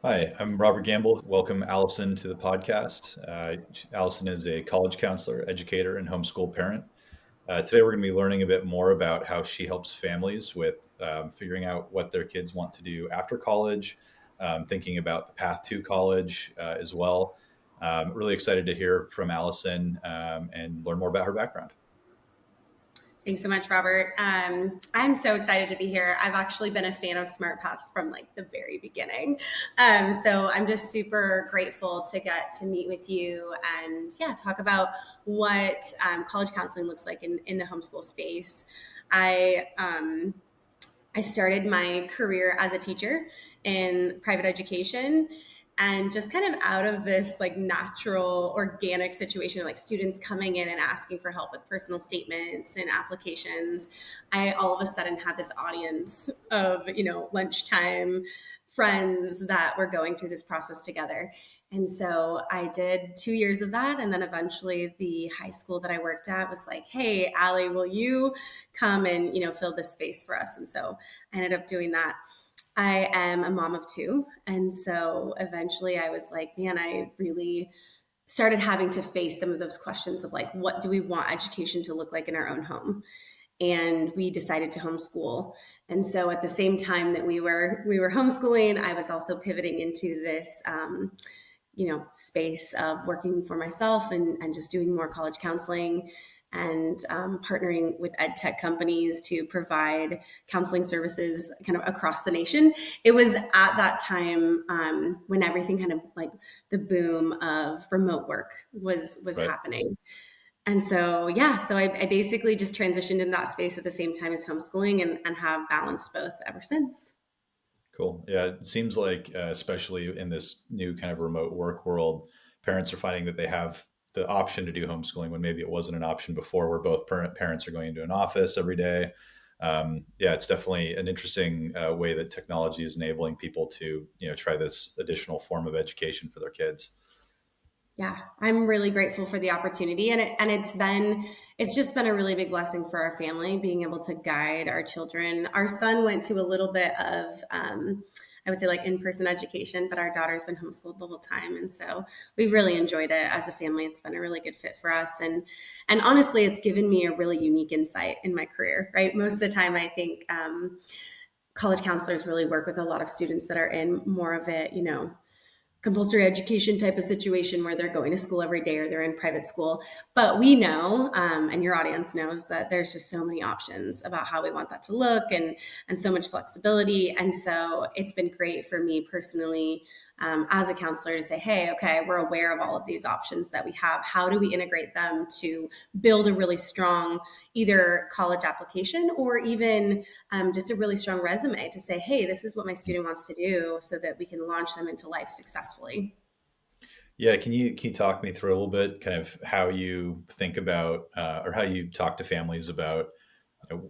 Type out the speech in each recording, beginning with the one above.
Hi, I'm Robert Gamble. Welcome Allison to the podcast. Allison is a college counselor, educator, and homeschool parent. Today we're going to be learning a bit more about how she helps families with figuring out what their kids want to do after college, thinking about the path to college as well. Really excited to hear from Allison and learn more about her background. Thanks so much, Robert. I'm so excited to be here. I've actually been a fan of Smart Path from like the very beginning. So I'm just super grateful to get to meet with you and talk about what college counseling looks like in the homeschool space. I started my career as a teacher in private education, and just kind of out of this like natural organic situation, like students coming in and asking for help with personal statements and applications, I all of a sudden had this audience of lunchtime friends that were going through this process together. And so I did 2 years of that. And then eventually the high school that I worked at was like, hey, Allie, will you come and, fill this space for us? And so I ended up doing that. I am a mom of two. And so eventually I was like, man, I really started having to face some of those questions of like, what do we want education to look like in our own home? And we decided to homeschool. And so at the same time that we were homeschooling, I was also pivoting into this space of working for myself and just doing more college counseling and partnering with ed tech companies to provide counseling services kind of across the nation. It was at that time when everything kind of like the boom of remote work was Right. happening. And so I basically just transitioned in that space at the same time as homeschooling and have balanced both ever since. Cool. Yeah, it seems like, especially in this new kind of remote work world, parents are finding that they have the option to do homeschooling when maybe it wasn't an option before, where both parents are going into an office every day. Yeah, it's definitely an interesting way that technology is enabling people to, try this additional form of education for their kids. Yeah, I'm really grateful for the opportunity, and it's just been a really big blessing for our family being able to guide our children. Our son went to a little bit of I would say like in-person education, but our daughter's been homeschooled the whole time, and so we've really enjoyed it as a family. It's been a really good fit for us, and honestly, it's given me a really unique insight in my career. Right, most of the time, I think college counselors really work with a lot of students that are in more of it, compulsory education type of situation where they're going to school every day or they're in private school. But we know, and your audience knows, that there's just so many options about how we want that to look and so much flexibility. And so it's been great for me personally as a counselor to say, hey, okay, we're aware of all of these options that we have. How do we integrate them to build a really strong either college application or even just a really strong resume to say, hey, this is what my student wants to do so that we can launch them into life successfully. Yeah, can you talk me through a little bit, kind of how you think about or how you talk to families about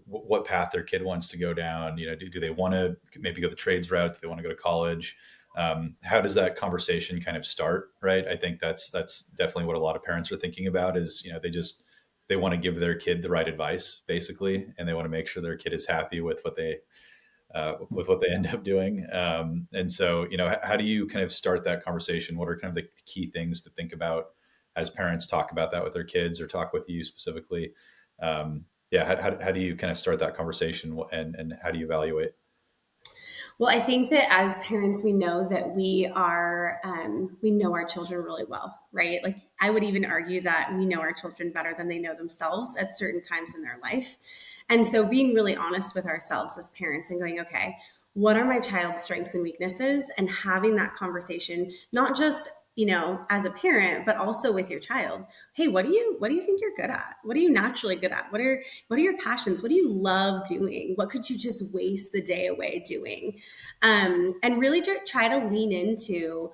what path their kid wants to go down? Do they want to maybe go the trades route? Do they want to go to college? How does that conversation kind of start? Right. I think that's definitely what a lot of parents are thinking about is, they want to give their kid the right advice basically, and they want to make sure their kid is happy with what they end up doing. And so, how do you kind of start that conversation? What are kind of the key things to think about as parents talk about that with their kids or talk with you specifically? Yeah, how do you kind of start that conversation, and how do you evaluate? Well, I think that as parents, we know that we know our children really well, right? Like I would even argue that we know our children better than they know themselves at certain times in their life. And so being really honest with ourselves as parents and going, okay, what are my child's strengths and weaknesses? And having that conversation, not just as a parent, but also with your child. Hey, what do you think you're good at? What are you naturally good at? What are your passions? What do you love doing? What could you just waste the day away doing? And really try to lean into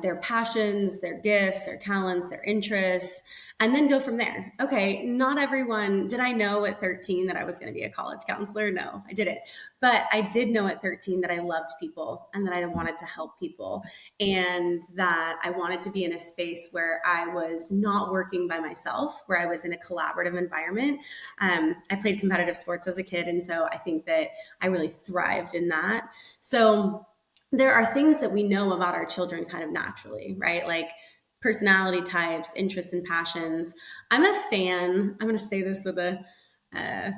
their passions, their gifts, their talents, their interests, and then go from there. Okay, not everyone, did I know at 13 that I was going to be a college counselor? No, I didn't. But I did know at 13 that I loved people and that I wanted to help people and that I wanted to be in a space where I was not working by myself, where I was in a collaborative environment. I played competitive sports as a kid, and so I think that I really thrived in that. So there are things that we know about our children kind of naturally, right? Like personality types, interests, and passions. I'm a fan. I'm going to say this with a uh,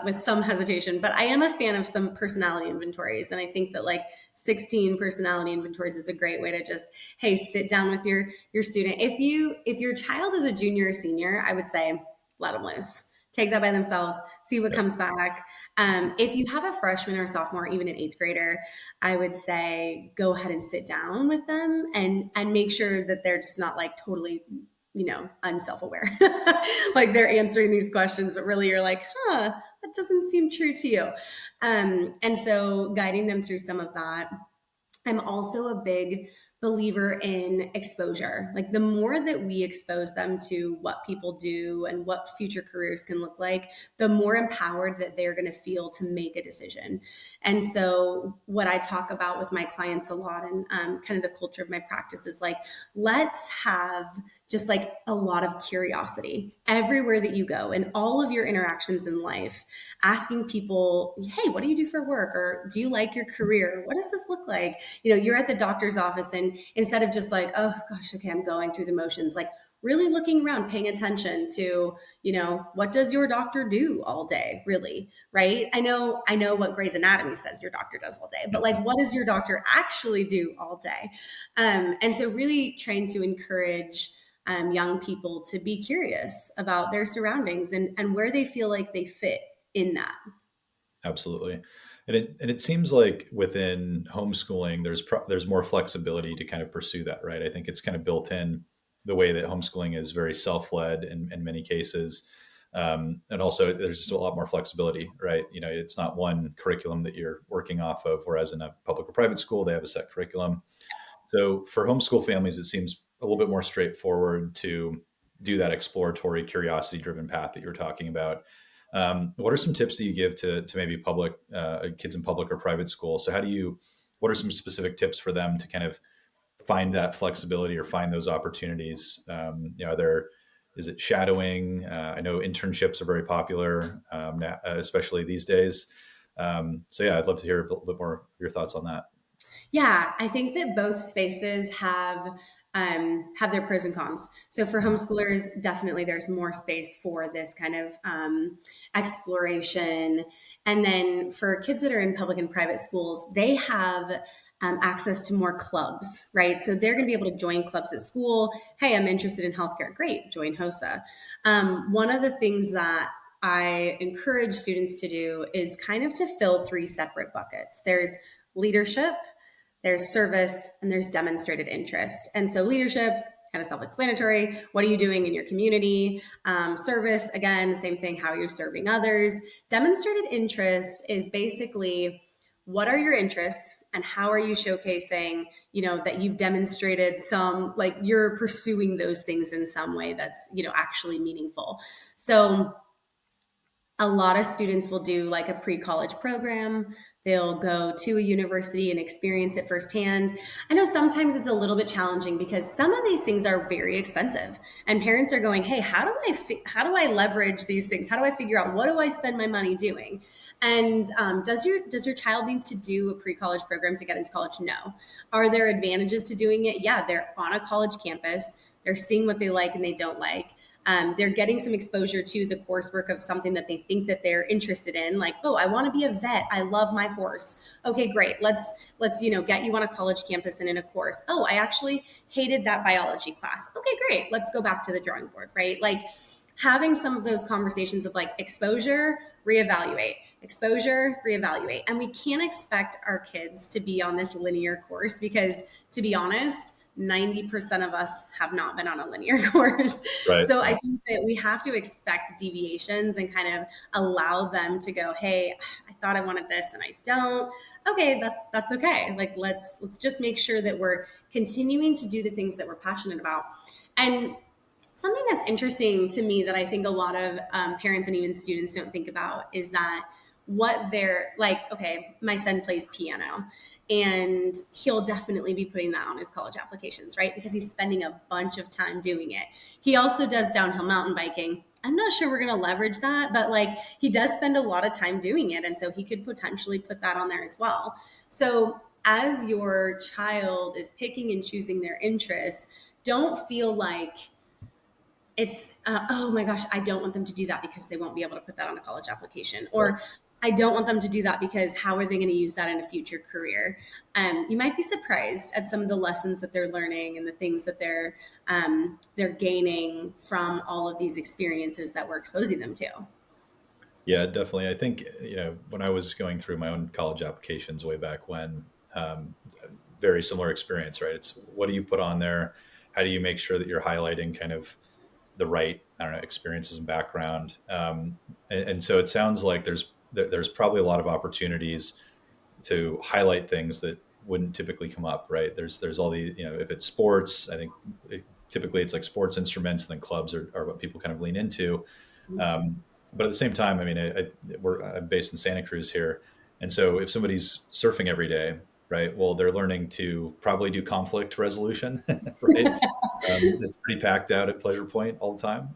with some hesitation, but I am a fan of some personality inventories, and I think that like 16 personality inventories is a great way to just, hey, sit down with your student. If your child is a junior or senior, I would say let them loose. Take that by themselves, see what Yep. comes back. If you have a freshman or sophomore, even an eighth grader, I would say go ahead and sit down with them and make sure that they're just not like totally, unself-aware. Like they're answering these questions, but really you're like, that doesn't seem true to you. And so guiding them through some of that. I'm also a big believer in exposure. Like the more that we expose them to what people do and what future careers can look like, the more empowered that they're going to feel to make a decision. And so, what I talk about with my clients a lot and kind of the culture of my practice is like, let's have just like a lot of curiosity everywhere that you go and all of your interactions in life, asking people, hey, what do you do for work? Or do you like your career? What does this look like? You're at the doctor's office and instead of just like, oh gosh, okay, I'm going through the motions, like really looking around, paying attention to, what does your doctor do all day, really, right? I know what Grey's Anatomy says your doctor does all day, but like, what does your doctor actually do all day? And so really trying to encourage young people to be curious about their surroundings and where they feel like they fit in that. Absolutely. And it seems like within homeschooling, there's more flexibility to kind of pursue that, right? I think it's kind of built in the way that homeschooling is very self-led in many cases. And also there's just a lot more flexibility, right? It's not one curriculum that you're working off of, whereas in a public or private school, they have a set curriculum. So for homeschool families, it seems a little bit more straightforward to do that exploratory, curiosity-driven path that you're talking about. What are some tips that you give to maybe public kids in public or private school? So what are some specific tips for them to kind of find that flexibility or find those opportunities? Is it shadowing? I know internships are very popular, especially these days. So yeah, I'd love to hear a little bit more of your thoughts on that. Yeah, I think that both spaces have their pros and cons. So for homeschoolers, definitely there's more space for this kind of exploration. And then for kids that are in public and private schools, they have access to more clubs, right? So they're going to be able to join clubs at school. Hey, I'm interested in healthcare. Great, join HOSA. One of the things that I encourage students to do is kind of to fill three separate buckets. There's leadership, there's service, and there's demonstrated interest. And so leadership, kind of self-explanatory. What are you doing in your community? Service, again, same thing, how you're serving others. Demonstrated interest is basically what are your interests and how are you showcasing, that you've demonstrated some, like you're pursuing those things in some way that's, actually meaningful. So a lot of students will do like a pre-college program. They'll go to a university and experience it firsthand. I know sometimes it's a little bit challenging because some of these things are very expensive, and parents are going, "Hey, how do I leverage these things? How do I figure out what do I spend my money doing?" And does your child need to do a pre-college program to get into college? No. Are there advantages to doing it? Yeah, they're on a college campus. They're seeing what they like and they don't like. They're getting some exposure to the coursework of something that they think that they're interested in. Like, oh, I want to be a vet. I love my horse. Okay, great. Let's get you on a college campus and in a course. Oh, I actually hated that biology class. Okay, great. Let's go back to the drawing board, right? Like having some of those conversations of like exposure, reevaluate, exposure, reevaluate. And we can't expect our kids to be on this linear course because, to be honest, 90% of us have not been on a linear course. Right. So I think that we have to expect deviations and kind of allow them to go, hey, I thought I wanted this and I don't. Okay, that's okay. Like let's just make sure that we're continuing to do the things that we're passionate about. And something that's interesting to me that I think a lot of parents and even students don't think about is that what they're like, okay, my son plays piano and he'll definitely be putting that on his college applications, right? Because he's spending a bunch of time doing it. He also does downhill mountain biking. I'm not sure we're going to leverage that, but like he does spend a lot of time doing it. And so he could potentially put that on there as well. So as your child is picking and choosing their interests, don't feel like it's oh my gosh, I don't want them to do that because they won't be able to put that on a college application, Right. or I don't want them to do that because how are they going to use that in a future career? You might be surprised at some of the lessons that they're learning and the things that they're gaining from all of these experiences that we're exposing them to. Yeah, definitely. I think, when I was going through my own college applications way back when, it's a very similar experience, right? It's what do you put on there? How do you make sure that you're highlighting kind of the right, I don't know, experiences and background? And so it sounds like there's probably a lot of opportunities to highlight things that wouldn't typically come up, right? There's all the, if it's sports, I think typically it's like sports instruments, and then clubs are what people kind of lean into. But at the same time, I mean, I'm based in Santa Cruz here, and so if somebody's surfing every day, right? Well, they're learning to probably do conflict resolution, right? It's pretty packed out at Pleasure Point all the time,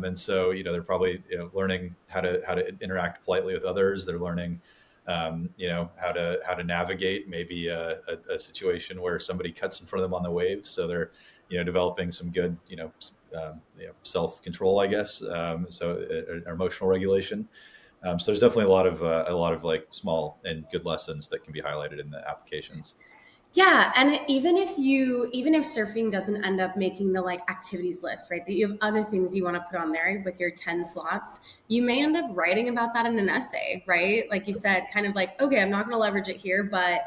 and so they're probably learning how to interact politely with others. They're learning, how to navigate maybe a situation where somebody cuts in front of them on the wave. So they're developing some good self control, I guess. Emotional regulation. So there's definitely a lot of like small and good lessons that can be highlighted in the applications. Yeah, and even if surfing doesn't end up making the like activities list, right? That you have other things you want to put on there with your 10 slots, you may end up writing about that in an essay, right? Like you said, kind of like, okay, I'm not going to leverage it here, but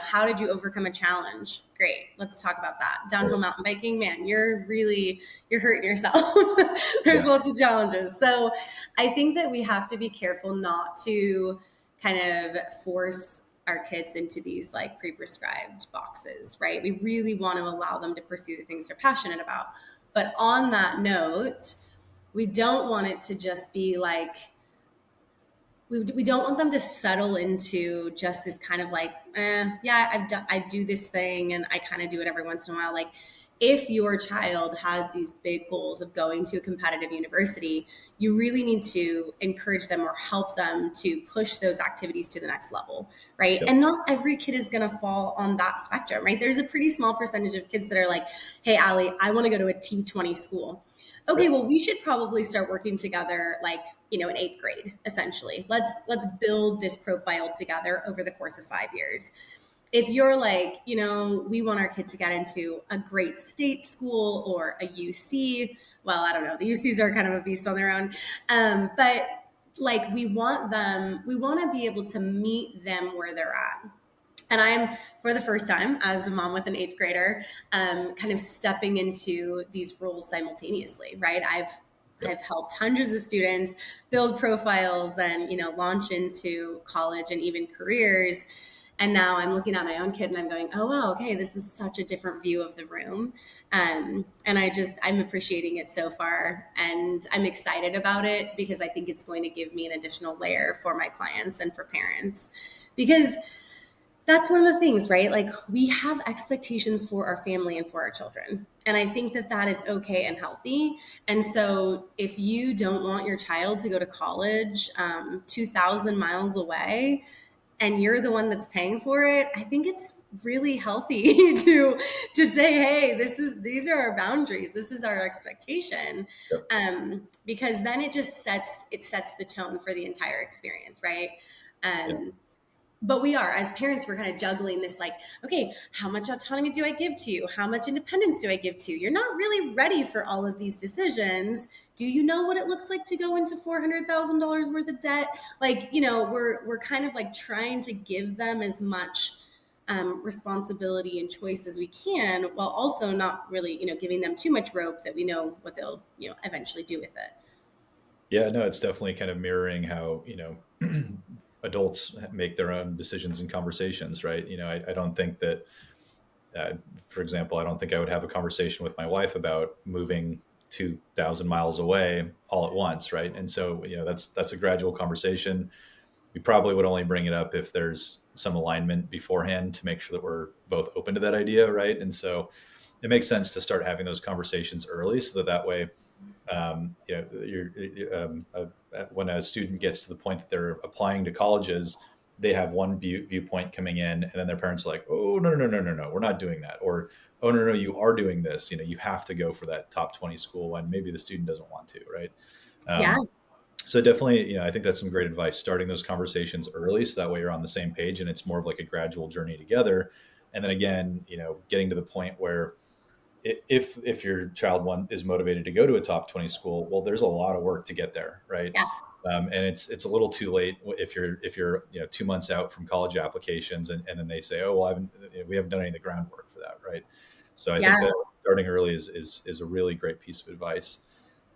how did you overcome a challenge? Great. Let's talk about that. Downhill Right. mountain biking, man, you're hurting yourself. There's Yeah. lots of challenges. So I think that we have to be careful not to kind of force our kids into these like pre-prescribed boxes, right? We really want to allow them to pursue the things they're passionate about. But on that note, we don't want it to just be like, we don't want them to settle into just this kind of like, yeah, I do this thing and I kind of do it every once in a while. Like, if your child has these big goals of going to a competitive university, you really need to encourage them or help them to push those activities to the next level, right? Yep. And not every kid is going to fall on that spectrum, right? There's a pretty small percentage of kids that are like, hey, Allie, I want to go to a T20 school. Okay, Right. well, we should probably start working together like in eighth grade. Essentially, let's build this profile together over the course of 5 years. If you're like, we want our kid to get into a great state school or a UC, well, I don't know, the UCs are kind of a beast on their own, but like we want to be able to meet them where they're at. And I'm, for the first time as a mom with an eighth grader, kind of stepping into these roles simultaneously, right? I've Yep. helped hundreds of students build profiles and launch into college and even careers. And now I'm looking at my own kid and I'm going, oh wow, okay, this is such a different view of the room. And I'm appreciating it so far, and I'm excited about it because I think it's going to give me an additional layer for my clients and for parents, because that's one of the things, right? Like, we have expectations for our family and for our children. And I think that that is okay and healthy. And so if you don't want your child to go to college 2,000 miles away and you're the one that's paying for it, I think it's really healthy to say, hey, these are our boundaries. This is our expectation. Yep. Because then it sets the tone for the entire experience, right? Yeah. But as parents, we're kind of juggling this like, okay, how much autonomy do I give to you? How much independence do I give to you? You're not really ready for all of these decisions. Do you know what it looks like to go into $400,000 worth of debt? Like, we're kind of like trying to give them as much responsibility and choice as we can, while also not really giving them too much rope that we know what they'll eventually do with it. Yeah, no, it's definitely kind of mirroring how, adults make their own decisions and conversations, right? I don't think that, uh, for example, I don't think I would have a conversation with my wife about moving 2,000 miles away all at once, right? And so, that's a gradual conversation. We probably would only bring it up if there's some alignment beforehand to make sure that we're both open to that idea, right? And so it makes sense to start having those conversations early, so that way, when a student gets to the point that they're applying to colleges, they have one viewpoint coming in, and then their parents are like, oh, no, no, no, no, no, no, we're not doing that. Or, oh, no, no, you are doing this. You have to go for that top 20 school when maybe the student doesn't want to, right? Yeah. So definitely, I think that's some great advice, starting those conversations early. So that way you're on the same page and it's more of like a gradual journey together. And then again, getting to the point where if your child is motivated to go to a top 20 school, well, there's a lot of work to get there, right? Yeah. And it's a little too late if you're 2 months out from college applications, and then they say, oh, well, we haven't done any of the groundwork for that, right? So I Yeah. think that starting early is a really great piece of advice.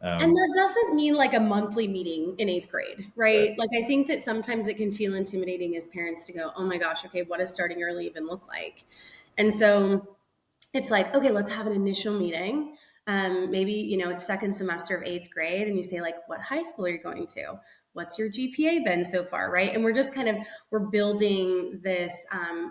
And um, that doesn't mean like a monthly meeting in eighth grade, right. right? Like, I think that sometimes it can feel intimidating as parents to go, oh my gosh, okay, what does starting early even look like? And so it's like, okay, let's have an initial meeting. Maybe, it's second semester of eighth grade, and you say, like, what high school are you going to? What's your GPA been so far, right? And we're just we're building this,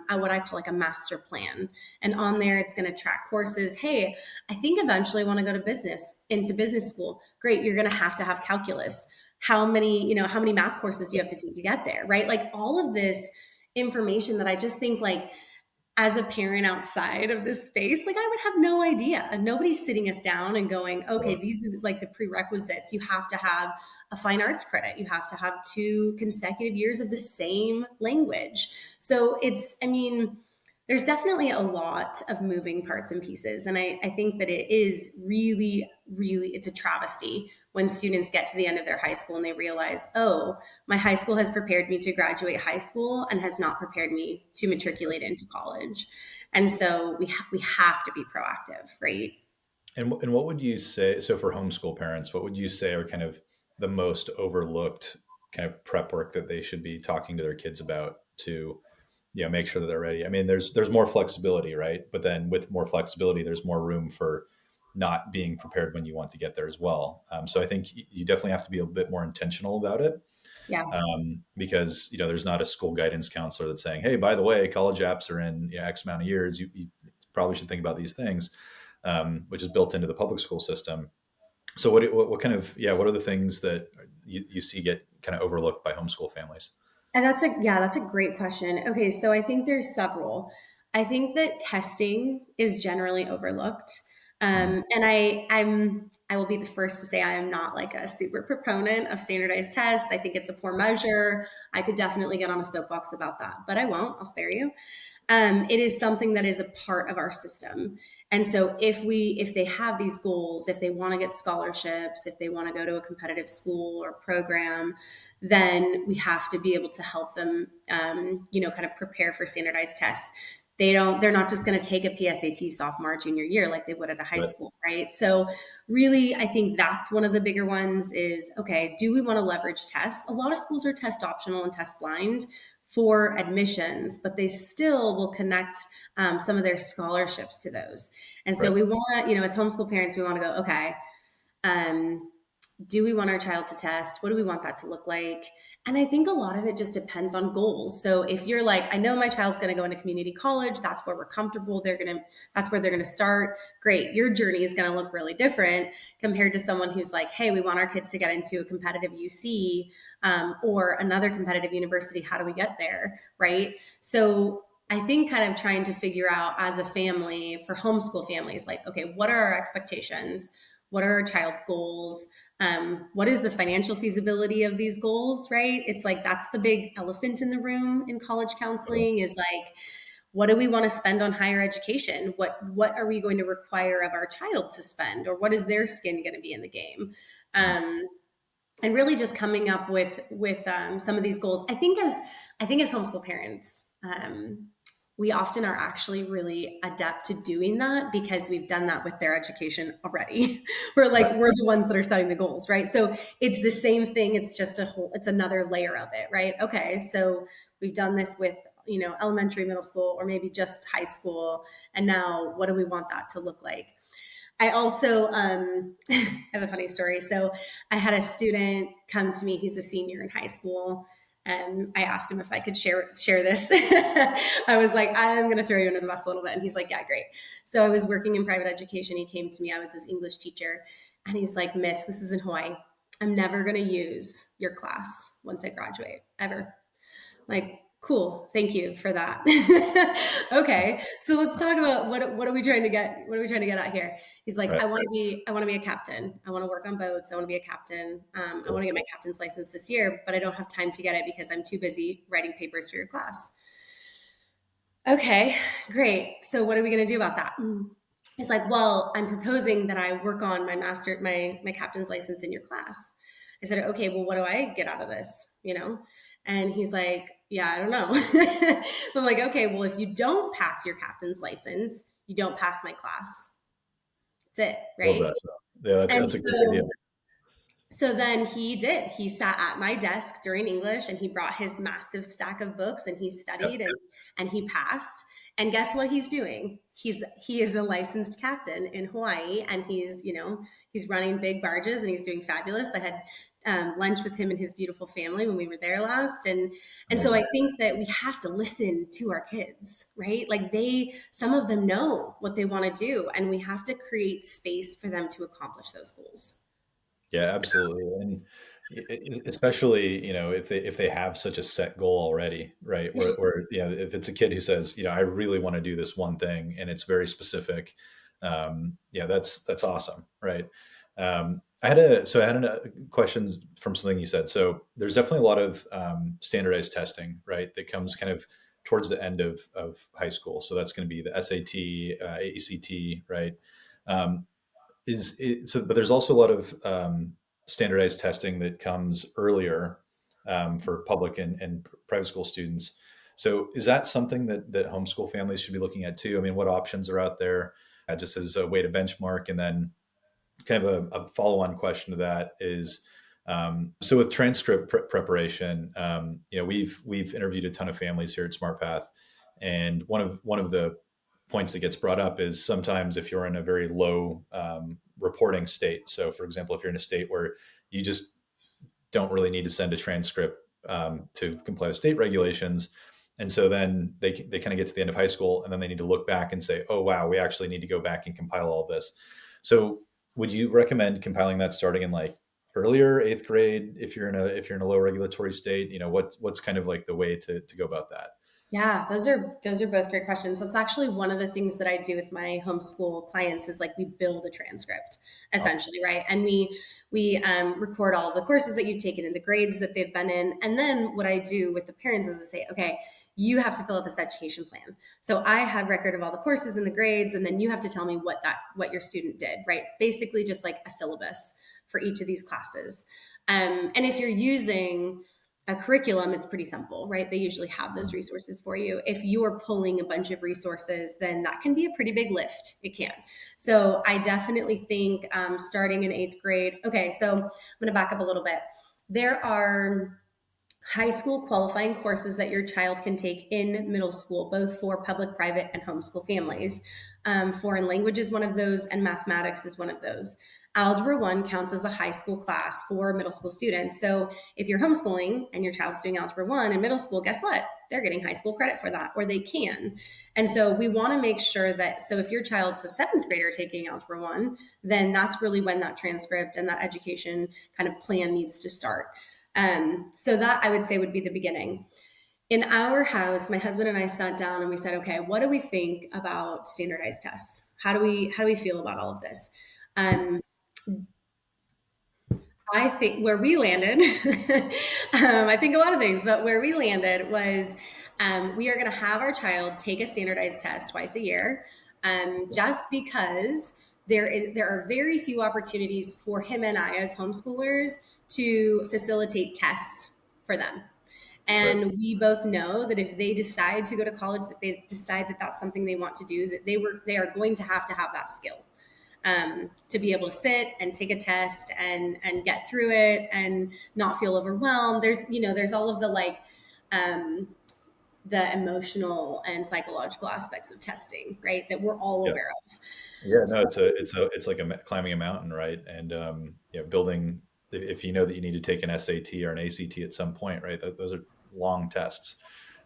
what I call like a master plan. And on there, it's going to track courses. Hey, I think eventually I want to go into business school. Great. You're going to have calculus. How many math courses do you have to take to get there, right? Like, all of this information that I just think, like, as a parent outside of this space, like, I would have no idea. And nobody's sitting us down and going, okay, these are like the prerequisites. You have to have a fine arts credit. You have to have 2 consecutive years of the same language. So there's definitely a lot of moving parts and pieces. And I think that it is really, really, it's a travesty when students get to the end of their high school and they realize, oh, my high school has prepared me to graduate high school and has not prepared me to matriculate into college. And so we have to be proactive, right? And what would you say? So for homeschool parents, what would you say are kind of the most overlooked kind of prep work that they should be talking to their kids about to, make sure that they're ready? I mean, there's more flexibility, right? But then with more flexibility, there's more room for not being prepared when you want to get there as well. So I think you definitely have to be a bit more intentional about it, Yeah. because there's not a school guidance counselor that's saying, hey, by the way, college apps are in X amount of years. You probably should think about these things, which is built into the public school system. So what kind of, what are the things that you see get kind of overlooked by homeschool families? And that's a great question. Okay, so I think there's several. I think that testing is generally overlooked. Mhm. And I will be the first to say I am not like a super proponent of standardized tests. I think it's a poor measure. I could definitely get on a soapbox about that, but I won't. I'll spare you. It is something that is a part of our system. And so if they have these goals, if they want to get scholarships, if they want to go to a competitive school or program, then we have to be able to help them, kind of prepare for standardized tests. They're not just going to take a PSAT sophomore, junior year like they would at a high Right. school, right? So really, I think that's one of the bigger ones is, okay, do we want to leverage tests? A lot of schools are test optional and test blind for admissions, but they still will connect some of their scholarships to those. And so Right. we want to, as homeschool parents, we want to go, okay, um, do we want our child to test? What do we want that to look like? And I think a lot of it just depends on goals. So if you're like, I know my child's going to go into community college, that's where we're comfortable. That's where they're going to start. Great. Your journey is going to look really different compared to someone who's like, hey, we want our kids to get into a competitive UC, or another competitive university. How do we get there? Right. So I think kind of trying to figure out as a family for homeschool families, like, okay, what are our expectations? What are our child's goals? What is the financial feasibility of these goals, right? It's like that's the big elephant in the room in college Totally. counseling is like, what do we want to spend on higher education? What are we going to require of our child to spend, or what is their skin going to be in the game? Mhm. And really just coming up with some of these goals. I think as homeschool parents, we often are actually really adept to doing that because we've done that with their education already. Right. We're the ones that are setting the goals, right? So it's the same thing. It's just it's another layer of it, right? Okay, so we've done this with elementary, middle school, or maybe just high school, and now what do we want that to look like? I also have a funny story. So I had a student come to me. He's a senior in high school, and I asked him if I could share this. I was like, I'm going to throw you under the bus a little bit, and he's like, yeah, great. So I was working in private education. He came to me. I was his English teacher, and he's like, Miss, this is in Hawaii. I'm never going to use your class once I graduate, ever. Like, Cool. Thank you for that. Okay. So let's talk about what are we trying to get what are we trying to get at here? He's like, Right. I want to be a captain. I want to work on boats. I want to be a captain. I want Cool. to get my captain's license this year, but I don't have time to get it because I'm too busy writing papers for your class. Okay, great. So what are we going to do about that? He's like, well, I'm proposing that I work on my captain's license in your class. I said, okay, well, what do I get out of this? And he's like, yeah, I don't know. I'm like, okay, well, if you don't pass your captain's license, you don't pass my class. That's it, Love right? that. Yeah, And that's a great idea. so then he did. He sat at my desk during English and he brought his massive stack of books and he Yeah. studied and he passed. And guess what he's doing? He is a licensed captain in Hawaii and he's running big barges and he's doing fabulous. I had lunch with him and his beautiful family when we were there last. And so Amazing. I think that we have to listen to our kids, right? Like some of them know what they want to do and we have to create space for them to accomplish those goals. Yeah, absolutely. And especially, if they have such a set goal already, right? Where if it's a kid who says, I really want to do this one thing and it's very specific, yeah, that's awesome, right? I had a question from something you said. So there's definitely a lot of standardized testing, right? That comes kind of towards the end of high school. So that's going to be the SAT, ACT, right? Um, but there's also a lot of standardized testing that comes earlier for public and private school students. So is that something that homeschool families should be looking at too? I mean, what options are out there just as a way to benchmark? And then kind of a follow-on question to that is, so with transcript preparation, we've interviewed a ton of families here at SmartPath, and one of the points that gets brought up is sometimes if you're in a very low reporting state. So, for example, if you're in a state where you just don't really need to send a transcript to comply with state regulations, and so then they kind of get to the end of high school, and then they need to look back and say, oh wow, we actually need to go back and compile all of this. So, would you recommend compiling that starting in like earlier eighth grade if you're in a low regulatory state? What's kind of like the way to go about that? Yeah, those are both great questions. That's actually one of the things that I do with my homeschool clients is like we build a transcript essentially, right? And we record all of the courses that you've taken and the grades that they've been in. And then what I do with the parents is I say, okay, you have to fill out this education plan. So I have record of all the courses and the grades, and then you have to tell me what your student did, right? Basically, just like a syllabus for each of these classes. And if you're using a curriculum, it's pretty simple, right? They usually have those resources for you. If you're pulling a bunch of resources, then that can be a pretty big lift. It can. So I definitely think starting in eighth grade. Okay, so I'm going to back up a little bit. There are high school qualifying courses that your child can take in middle school, both for public, private, and homeschool families. Foreign language is one of those, and mathematics is one of those. Algebra 1 counts as a high school class for middle school students. So if you're homeschooling and your child's doing Algebra 1 in middle school, guess what? They're getting high school credit for that, or they can. And so we want to make sure that, so if your child's a seventh grader taking Algebra 1, then that's really when that transcript and that education kind of plan needs to start. So that I would say would be the beginning. In our house, my husband and I sat down and we said, okay, what do we think about standardized tests? How do we feel about all of this? Um, I think where we landed, I think a lot of things, but where we landed was we are going to have our child take a standardized test twice a year, just because there are very few opportunities for him and I as homeschoolers to facilitate tests for them. Right. And we both know that if they decide to go to college, that they decide that that's something they want to do, that they are going to have that skill to be able to sit and take a test and get through it and not feel overwhelmed. There's all of the the emotional and psychological aspects of testing, right? That we're all Yeah. aware of. Yeah, no, So, it's like climbing a mountain, right? And building, if you know that you need to take an SAT or an ACT at some point, right? Those are long tests.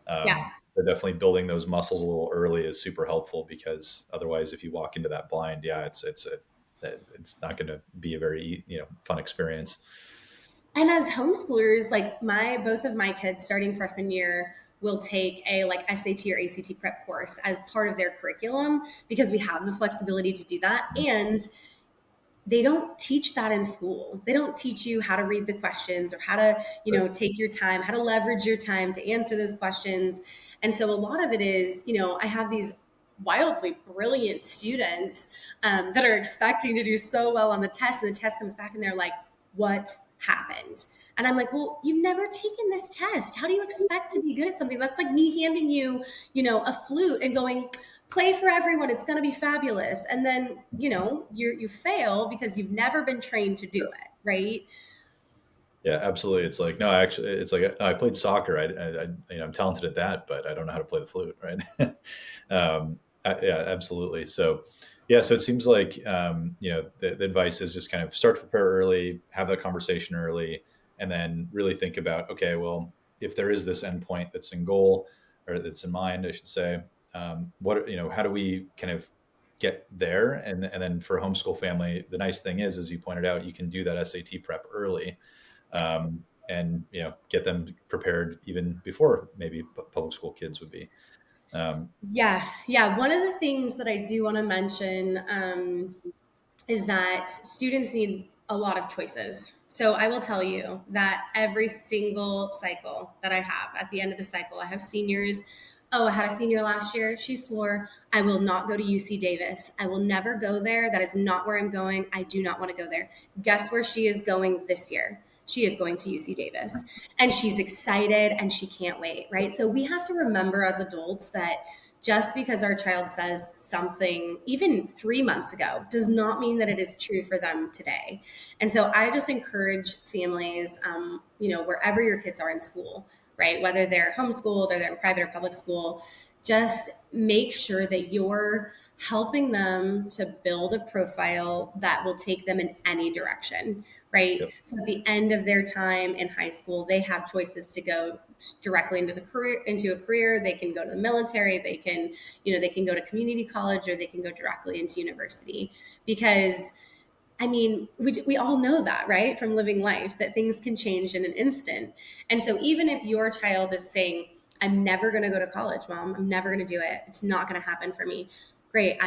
yeah. But definitely building those muscles a little early is super helpful, because otherwise, if you walk into that blind, yeah, it's not going to be a very fun experience. And as homeschoolers, like both of my kids starting freshman year will take a like SAT or ACT prep course as part of their curriculum because we have the flexibility to do that. And they don't teach that in school. They don't teach you how to read the questions or how to, take your time, how to leverage your time to answer those questions. And so a lot of it is, I have these wildly brilliant students that are expecting to do so well on the test, and the test comes back and they're like, what happened? And I'm like, well, you've never taken this test. How do you expect to be good at something? That's like me handing you, a flute and going, play for everyone. It's going to be fabulous. And then, you fail because you've never been trained to do it. Right. Yeah, absolutely. It's like, no, actually, it's like I played soccer. I'm talented at that, but I don't know how to play the flute, right? Yeah, absolutely. So, yeah, so it seems like the advice is just kind of start to prepare early, have that conversation early, and then really think about, okay, well, if there is this endpoint that's in goal or that's in mind, I should say, how do we kind of get there? And then for a homeschool family, the nice thing is, as you pointed out, you can do that SAT prep early, and get them prepared even before maybe public school kids would be. Yeah. Yeah. One of the things that I do want to mention is that students need a lot of choices. So I will tell you that every single cycle that I have, at the end of the cycle, I have seniors. Oh, I had a senior last year. She swore, I will not go to UC Davis. I will never go there. That is not where I'm going. I do not want to go there. Guess where she is going this year? She is going to UC Davis. And she's excited and she can't wait, right? So we have to remember as adults that just because our child says something even 3 months ago does not mean that it is true for them today. And so I just encourage families, wherever your kids are in school, right, whether they're homeschooled or they're in private or public school, just make sure that you're helping them to build a profile that will take them in any direction, right? Yep. So at the end of their time in high school, they have choices to go directly into a career. They can go to the military, they can go to community college, or they can go directly into university. Because I mean, we all know that, right? From living life, that things can change in an instant. And so even if your child is saying, I'm never going to go to college, mom, I'm never going to do it, it's not going to happen for me. Great.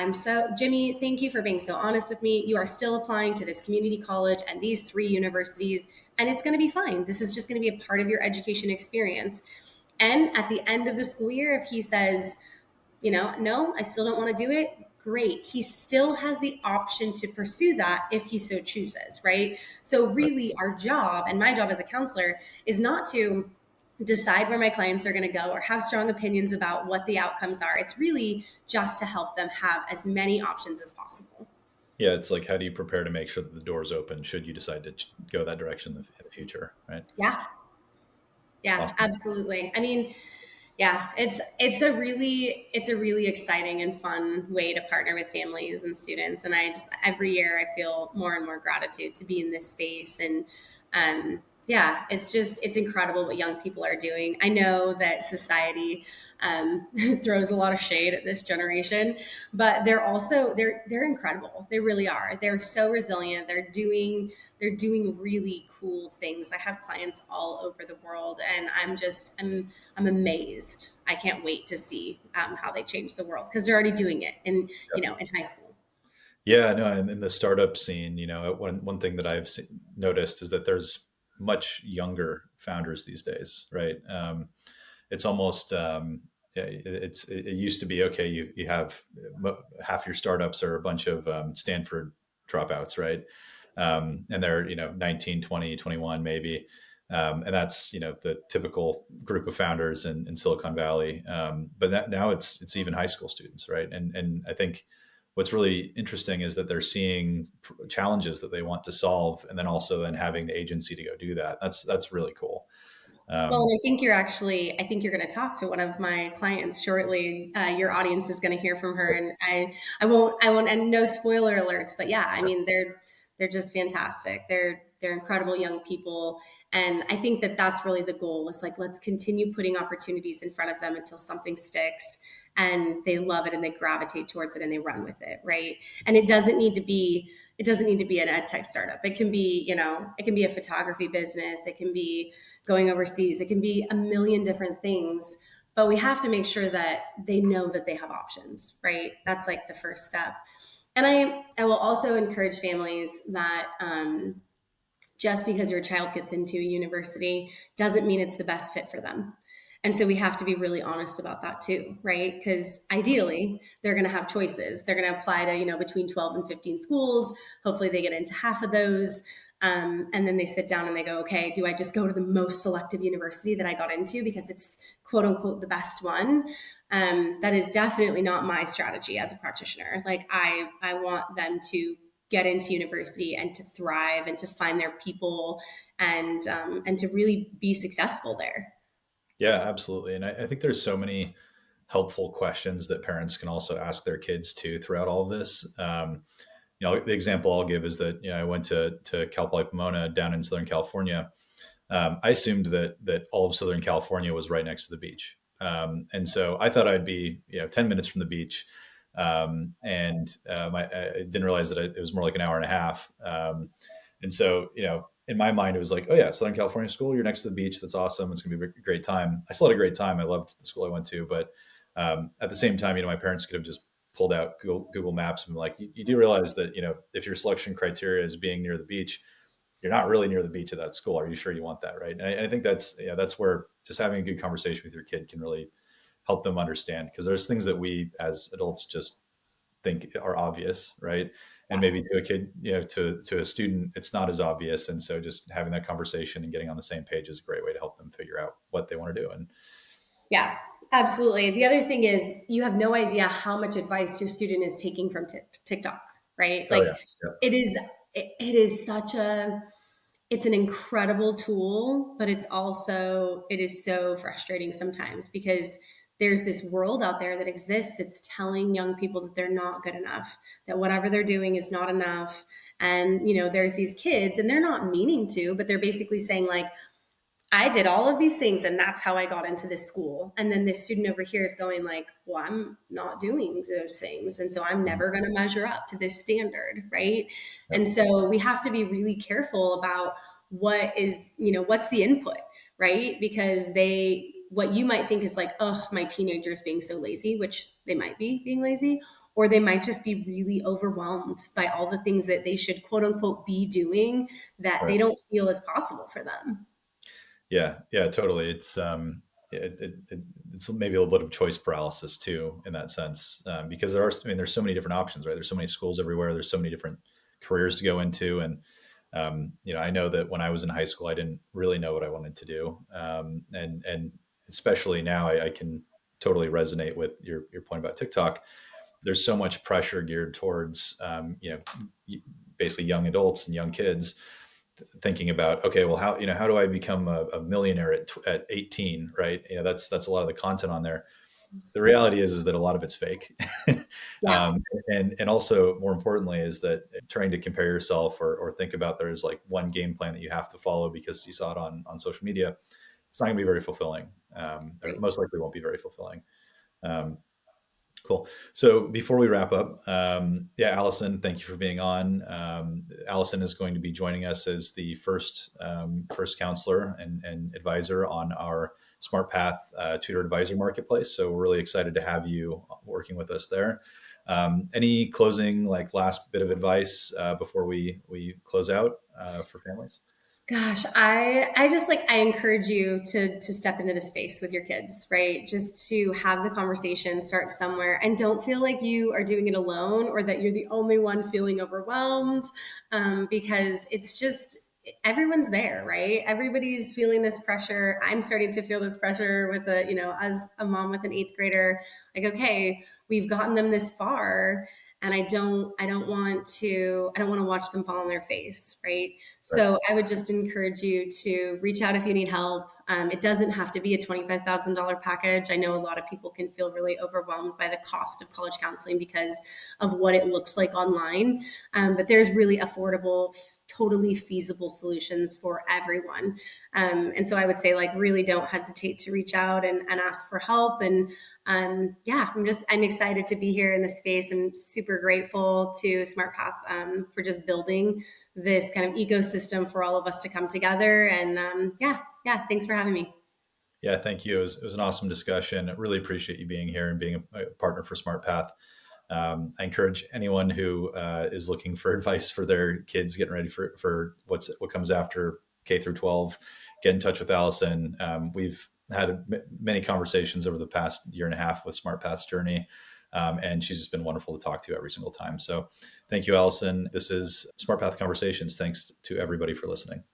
Jimmy, thank you for being so honest with me. You are still applying to this community college and these 3 universities, and it's going to be fine. This is just going to be a part of your education experience. And at the end of the school year, if he says, no, I still don't want to do it, great. He still has the option to pursue that if he so chooses, right? So really our job, and my job as a counselor, is not to decide where my clients are going to go or have strong opinions about what the outcomes are. It's really just to help them have as many options as possible. Yeah, it's like, how do you prepare to make sure that the door's open should you decide to go that direction in the future, right? Yeah. Yeah, Awesome. absolutely. I mean, yeah, it's a really exciting and fun way to partner with families and students. And I just every year I feel more and more gratitude to be in this space. And yeah, it's incredible what young people are doing. I know that society throws a lot of shade at this generation, but they're incredible. They really are. They're so resilient. They're doing really cool things. I have clients all over the world, and I'm amazed. I can't wait to see how they change the world because they're already doing it in high school. Yeah, no, and in the startup scene, one thing that noticed is that there's much younger founders these days, right? It's almost yeah, it used to be okay. You have half your startups are a bunch of Stanford dropouts, right? And they're 19, 20, 21 maybe, and that's the typical group of founders in Silicon Valley. But now it's even high school students, right? And I think what's really interesting is that they're seeing challenges that they want to solve, and then also having the agency to go do that. That's really cool. Well, Um, and I think you're going to talk to one of my clients shortly. Your audience is going to hear from her, and I won't, and no spoiler alerts, but yeah, I mean, they're just fantastic. They're incredible young people. And I think that that's really the goal, is like, let's continue putting opportunities in front of them until something sticks and they love it and they gravitate towards it and they run with it. Right. And it doesn't need to be an ed tech startup. It can be a photography business. It can be going overseas. It can be a million different things. but we have to make sure that they know that they have options, right? That's like the first step. And I will also encourage families that just because your child gets into a university doesn't mean it's the best fit for them. And so we have to be really honest about that too, right? Because ideally, they're going to have choices. They're going to apply to, between 12 and 15 schools. Hopefully, they get into half of those. And then they sit down and they go, okay, do I just go to the most selective university that I got into because it's quote unquote the best one? That is definitely not my strategy as a practitioner. Like I want them to get into university and to thrive and to find their people and to really be successful there. Yeah, absolutely. And I think there's so many helpful questions that parents can also ask their kids too throughout all of this. The example I'll give is that I went to Cal Poly Pomona down in Southern California. I assumed that all of Southern California was right next to the beach, and so I thought I'd be 10 minutes from the beach, and I didn't realize that it was more like an hour and a half. And so in my mind, it was like, oh yeah, Southern California school, you're next to the beach. That's awesome. It's going to be a great time. I still had a great time. I loved the school I went to, but at the same time, my parents could have just pulled out Google Maps and been like, you do realize that, if your selection criteria is being near the beach, you're not really near the beach of that school. Are you sure you want that? Right. And I think that's where just having a good conversation with your kid can really help them understand, because there's things that we as adults just think are obvious, right? And maybe to a kid, to a student, it's not as obvious. And so just having that conversation and getting on the same page is a great way to help them figure out what they want to do. And Yeah, absolutely. The other thing is you have no idea how much advice your student is taking from TikTok, right? oh Like yeah, yeah, it is such a it's an incredible tool, but it is so frustrating sometimes because there's this world out there that exists that's telling young people that they're not good enough, that whatever they're doing is not enough. And, there's these kids and they're not meaning to, but they're basically saying like, I did all of these things and that's how I got into this school. And then this student over here is going like, well, I'm not doing those things. And so I'm mhm, never going to measure up to this standard. Right. yep, And so we have to be really careful about what's the input, right? Because what you might think is like, oh, my teenager is being so lazy, which they might be being lazy, or they might just be really overwhelmed by all the things that they should quote unquote be doing that they right. don't feel is possible for them. Yeah, yeah, totally. It's maybe a little bit of choice paralysis too, in that sense, because there's so many different options, right? There's so many schools everywhere. There's so many different careers to go into, and I know that when I was in high school, I didn't really know what I wanted to do, and especially now, I can totally resonate with your point about TikTok. There's so much pressure geared towards basically young adults and young kids thinking about, okay, well, how do I become a millionaire at 18, right? That's a lot of the content on there. The reality is that a lot of it's fake. Yeah. um, and also more importantly is that trying to compare yourself or think about there's like one game plan that you have to follow because you saw it on social media. It's not going to be very fulfilling, or Right. most likely won't be very fulfilling. um, Cool. So before we wrap up, yeah, Allison, thank you for being on. Allison is going to be joining us as the first counselor and advisor on our Smart Path tutor advisor marketplace. So we're really excited to have you working with us there. Any closing, like last bit of advice before we close out for families? Gosh, I just like I encourage you to step into the space with your kids, right? Just to have the conversation, start somewhere, and don't feel like you are doing it alone or that you're the only one feeling overwhelmed, because it's just everyone's there, right? Everybody's feeling this pressure. I'm starting to feel this pressure with as a mom with an eighth grader, like, okay, we've gotten them this far, and I don't want to watch them fall on their face, right? Right. So I would just encourage you to reach out if you need help. It doesn't have to be a $25,000 package. I know a lot of people can feel really overwhelmed by the cost of college counseling because of what it looks like online. But there's really affordable, totally feasible solutions for everyone. And so I would say, like, really don't hesitate to reach out and ask for help. And yeah, I'm excited to be here in this space. I'm super grateful to Smart Path for just building this kind of ecosystem for all of us to come together. And yeah, thanks for having me. Yeah, thank you. It was an awesome discussion. I really appreciate you being here and being a partner for Smart Path. I encourage anyone who is looking for advice for their kids getting ready for what comes after K through 12. Get in touch with Allison. We've had many conversations over the past year and a half with Smart Path's journey, and she's just been wonderful to talk to every single time. So, thank you, Allison. This is Smart Path Conversations. Thanks to everybody for listening.